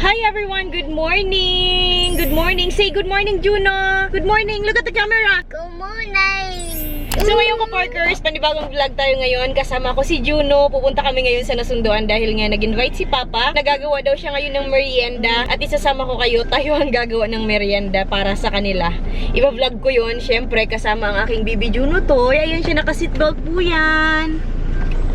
Hi everyone! Good morning! Good morning! Say good morning, Juno! Good morning! Look at the camera! Good morning! So ngayon ko, Parkers, panibagong vlog tayo ngayon. Kasama ko si Juno. Pupunta kami ngayon sa Nasunduan dahil nga nag-invite si Papa. Nagagawa daw siya ngayon ng merienda. At isasama ko kayo, tayo ang gagawa ng merienda para sa kanila. Iba-vlog ko yun. Siyempre, kasama ang aking baby Juno to. Ayan siya, naka-seatbelt po yan.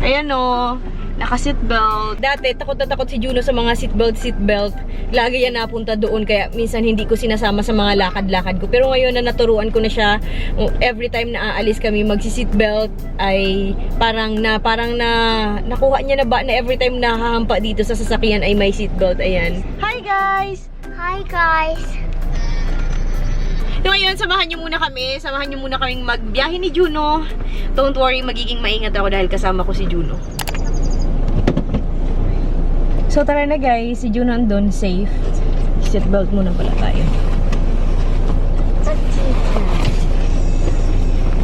Ayan o. Naka-seatbelt. Dati, takot na takot si Juno sa mga seatbelt. Lagi yan napunta doon, kaya minsan hindi ko sinasama sa mga lakad-lakad ko. Pero ngayon na naturuan ko na siya, every time na aalis kami magsi-seatbelt, ay parang nakuha niya na ba na every time na hahampa dito sa sasakyan ay may seatbelt. Ayan. Hi guys! Hi guys! So ngayon, samahan niyo muna kami. Samahan niyo muna kaming magbiyahe ni Juno. Don't worry, magiging maingat ako dahil kasama ko si Juno. So tara na guys, si Juno andun, safe. Seatbelt muna pala tayo.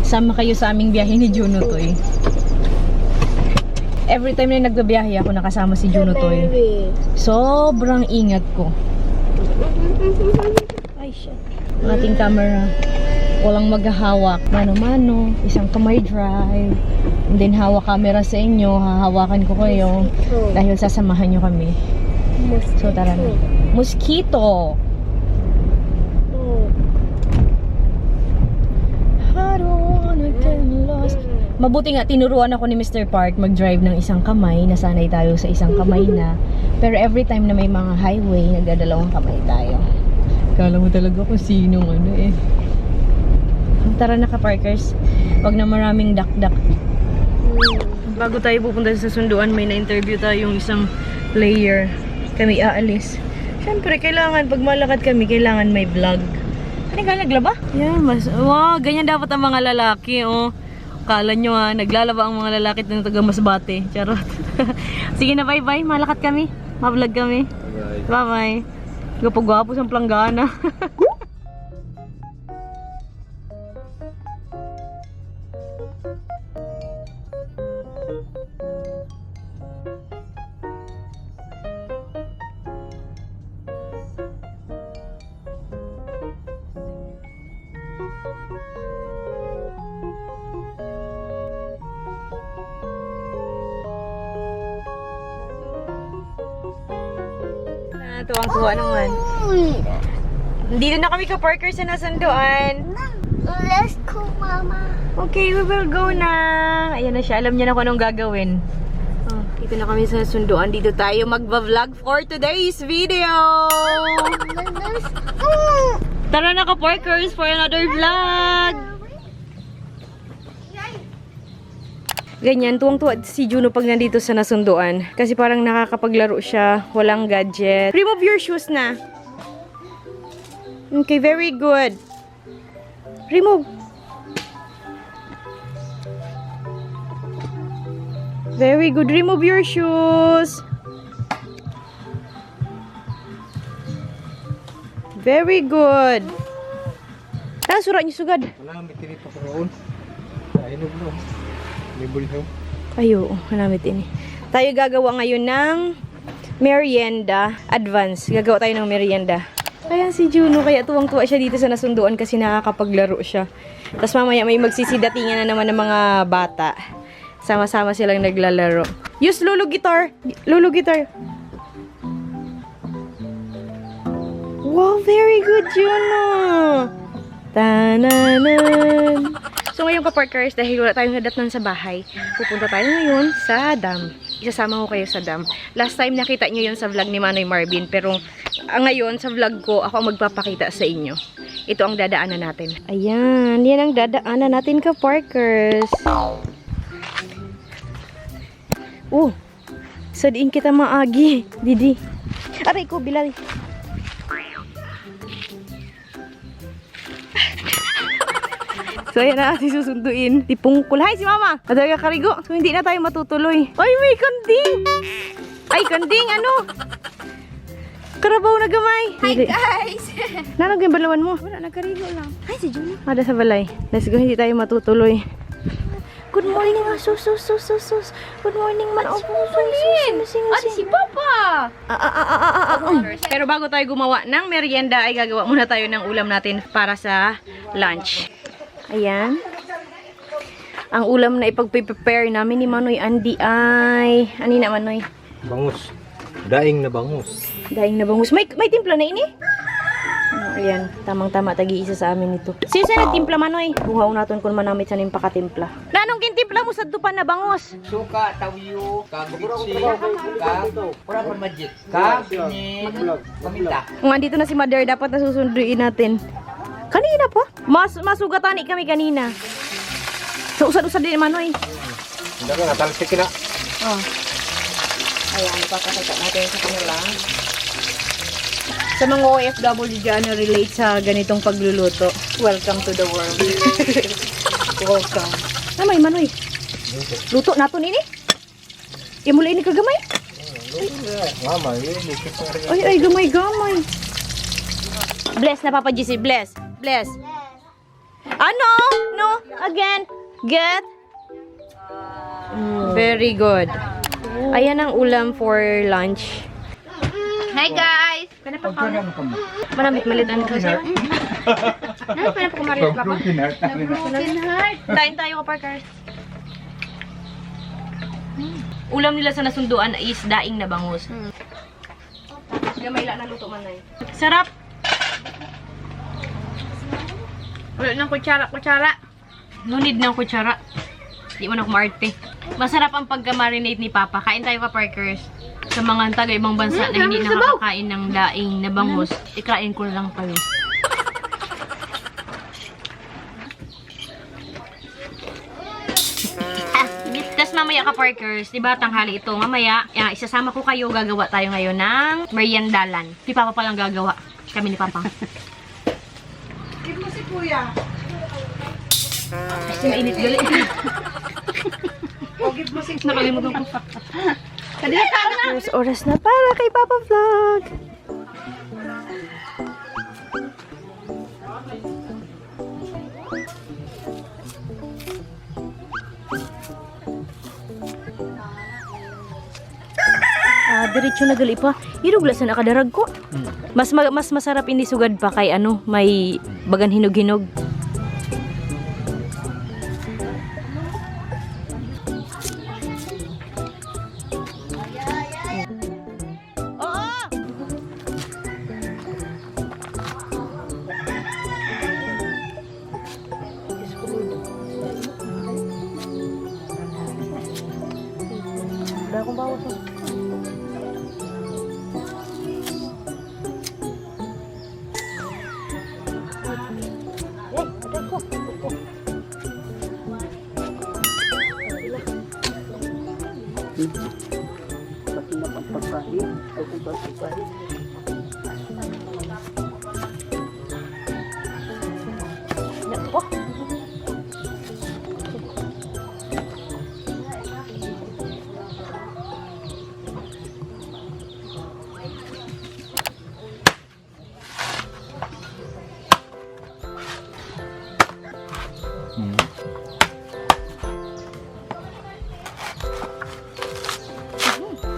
Sama kayo sa aming biyahe ni Juno Toy. Every time na nagbabiyahe ako, nakasama si Juno Toy. Sobrang ingat ko. Ay shit. Ang ating camera. Walang maghahawak. Mano-mano. Isang kamay drive. And then hawak camera sa inyo. Hahawakan ko kayo. Dahil sasamahan nyo kami. So tara na. Mosquito! I don't wanna get lost. Mabuti nga tinuruan ako ni Mr. Park mag-drive ng isang kamay. Nasanay tayo sa isang kamay na. Pero every time na may mga highway, nagdadalawang kamay tayo. Kala mo talaga kung sinong ano eh. Tara na ka-Parkers. Wag na maraming dak-dak. Bago tayo pupunta sa Sunduan, may na-interview tayong isang player. Kami aalis. Siyempre, kailangan, pag malakad kami, kailangan may vlog. Ano ka, naglaba? Yeah, wow, ganyan dapat ang mga lalaki, oh. Kala nyo ha, naglalaba ang mga lalaki ng taga Masbate. Charot. Sige na, bye-bye. Malakad kami. Ma-vlog kami. Bye-bye. Gwapo-gwapo sa planggana. Tuwang-tuwa naman. Dito na kami ka-Parkers sa Nasunduan. Let's go, Mama. Okay, we will go na. Ayan na siya. Alam niya na kung anong gagawin. Oh, dito na kami sa Nasunduan. Dito tayo magba-vlog for today's video. Let's go. Tara na ka-Parkers for another vlog. Ganyan, tuwang-tuwa si Juno pag nandito sa Nasunduan. Kasi parang nakakapaglaro siya, walang gadget. Remove your shoes na. Okay, very good. Remove. Very good. Remove your shoes. Very good. Ah, surat niyo sugad. Wala, may tinito ko roon. Ainog no. May bulhaw. Ayo, hanamit ini. Tayo gagawa ngayon ng merienda advance. Gagawa tayo ng merienda. Kaya si Juno, kaya tuwang-tuwa siya dito sa Nasunduan kasi nakakapaglaro siya. Tapos mamaya may magsisidatingan na naman ng mga bata. Sama-sama silang naglalaro. Use Lulu guitar. Lulu guitar. Wow, very good, Juno. Tananan. So ngayon ka-Parkers, dahil wala tayong nadatnan sa bahay, pupunta tayo ngayon sa dam. Isasama ko kayo sa dam. Last time nakita nyo yun sa vlog ni Manoy Marvin, pero ngayon sa vlog ko, ako ang magpapakita sa inyo. Ito ang dadaanan natin. Ayan, yan ang dadaanan natin ka-Parkers. Oh, sadiin kita maagi, Didi. Aray ko, bilal. So, ayan na natin susunduin. Tipungkul. Hi, si Mama! Madaga karigo. So, hindi na tayo matutuloy. Ay, may kanding! Ay, kanding! Ano? Karabaw na gamay. Hi guys! Nanog yung balawan mo? Wala, nagkarigo lang. Hi, si Juno. Ada sa balay. Let's go, hindi tayo matutuloy. good morning nga. Sus. Good morning man. Oh, si Papa. Pero bago tayo gumawa ng merienda, ay gagawa muna tayo ng ulam natin para sa lunch. Ayan. Ang ulam na ipag-prepare namin ni Manoy Andy ay... Ani na, Manoy? Bangus. Daing na bangus. Daing na bangus. May timpla na ini? Ayan, tamang-tama tagi-isa sa amin ito. Sino sa nagtimpla, Manoy? Buhaw natin kung manamit sa ning pakatimpla. Nanong kintimpla mo sa dupan na bangus? Suka, tawiyo, kagubitsi, pura pa magic, pinit, paminta. Kung andito na si Mother, dapat nasusunduin natin. Kanina pa? Masugatani kami kanina. So, usad-usad din, Manoy. Hindi ka natalsik na. Oh. Ayan, ipapakita natin sa kanila. Sa mga OFW dyan na relate sa ganitong pagluluto, welcome to the world. Welcome. Namay, Manoy. Luto nato nini? Imula ini kagamay? Mama, yun. Ay, gamay-gamay. Bless na, Papa GC. Bless. Ano? No? Again. Get. Very good. Ayan ang ulam for lunch. Hi guys! Manamit malitan ko siya. Pwede po kumarit pa ba? Broken heart. Kain tayo, Parkers. Ulam nila sa nasunduan is daing na bangus. Gamay lang na luto man na yun. Sarap! Wala ng kutsara. No need ng kutsara. Di mo na kumarte. Masarap ang pagka-marinate ni Papa. Kain tayo, Parkers. Sa mga taga-ibang bansa na hindi nakakakain ng daing na bangus, ikain ko lang kayo. Tapos mamaya ka, Parkers, diba tanghali ito? Mamaya, isasama ko kayo, gagawa tayo ngayon ng meriendalan. Si Papa palang gagawa. Kami ni Papa. Give mo si Kuya. Kasi mainit gali. O, give mo si Kuya. Nakalimutan ko. Oras na para kay Papa Vlog. Diretso na gali pa. Irugla sa nakadarag ko. Mas masarap hindi sugad pa kay may bagan hinog-hinog. Wala akong bawas.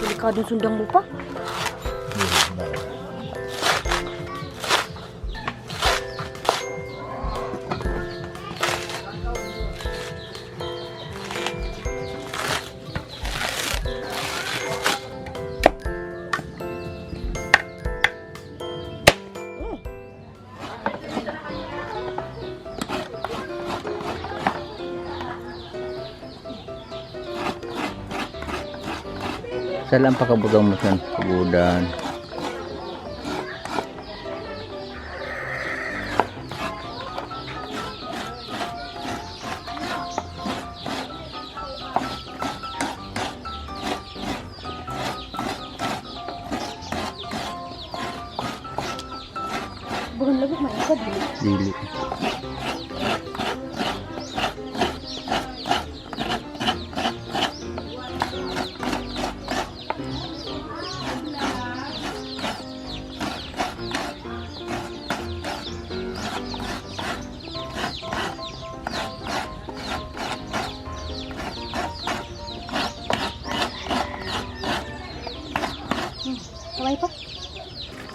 Delikadong sundang mo pa. Salam pakabutang mo sa pagudan. Bukan lagot maisad Dili.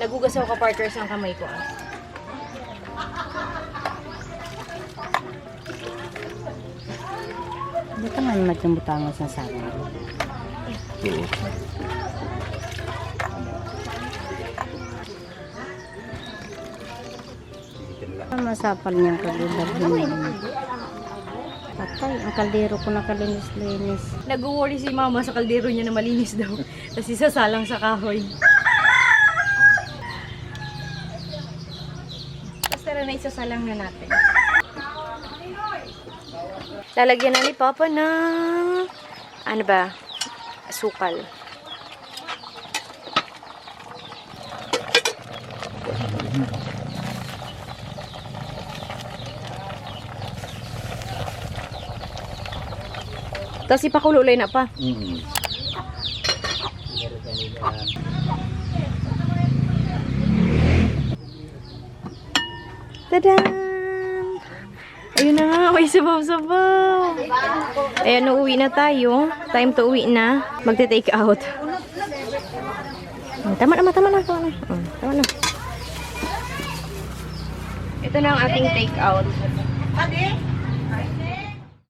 Nagugas ako ka-partners ng kamay ko. Hindi ka man magkambutangas ng sabi. Oo. Masapal niyang kagulad. Patay, ang kaldero ko nakalinis-linis. Nag-worry si mama sa kaldero niya na malinis daw. Tapos isasalang sa kahoy. Tapos tara na isasalang na natin. Lalagyan na ni Papa ng ano ba? Asukal. Tapos ipakululay na pa. Tadaan! Ayun na nga, may sabaw-sabaw. Ayan, uuwi na tayo. Time to uwi na. Magte-take out. Tama na. Tama na. Ito na ang ating take out.